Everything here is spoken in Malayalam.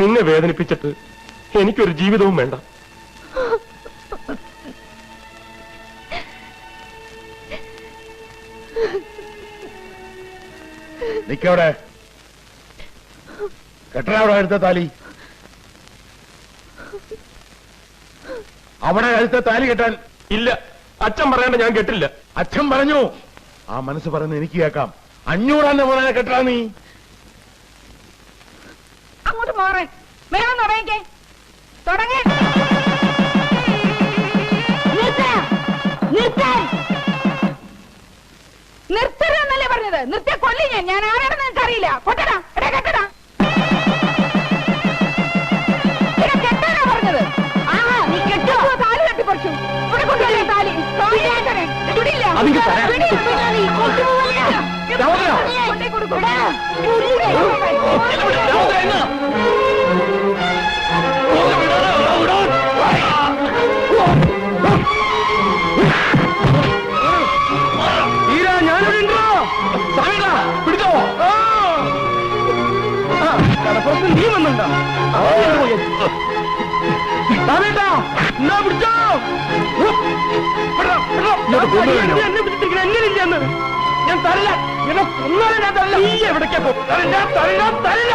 നിന്നെ വേദനിപ്പിച്ചിട്ട് എനിക്കൊരു ജീവിതവും വേണ്ട. നിക്കവിടെ, കെട്ടവിടെ എടുത്ത താലി. അവിടെ കഴുത്ത താലി കെട്ടാൻ. ഇല്ല, അച്ഛൻ പറയണ്ട, ഞാൻ കെട്ടില്ല. അച്ഛൻ പറഞ്ഞു, ആ മനസ്സ് പറയുന്നത് എനിക്ക് കേൾക്കാം. 500 മോനെ കെട്ടാ നീ. അങ്ങോട്ട് മാറേ, വേണം തുടങ്ങിക്കേ, തുടങ്ങേ. നിർത്തരുന്നല്ലേ പറഞ്ഞത്? നിർത്തിയ കൊല്ലി ഞാൻ ആരാണെന്ന് നിനക്ക് അറിയില്ല. കൊട്ടടാ, കെട്ടടാ, കെട്ടാനാ പറഞ്ഞത്. ആഹാ, നീ കെട്ടോ? താലി കെട്ടിപ്പറിച്ചു. ഇവിടെ കൊണ്ടുവരേ താലി. വിടില്ല. കൊണ്ടേ കൊടുക്കും. നീ വന്നുണ്ടോ? എന്നെ പിടിച്ചിരിക്കുന്ന ഞാൻ തരില്ല. എന്നെ കൊന്നാലും ഞാൻ തരില്ല. നീ എവിടേക്കാ പോ? തരില്ല.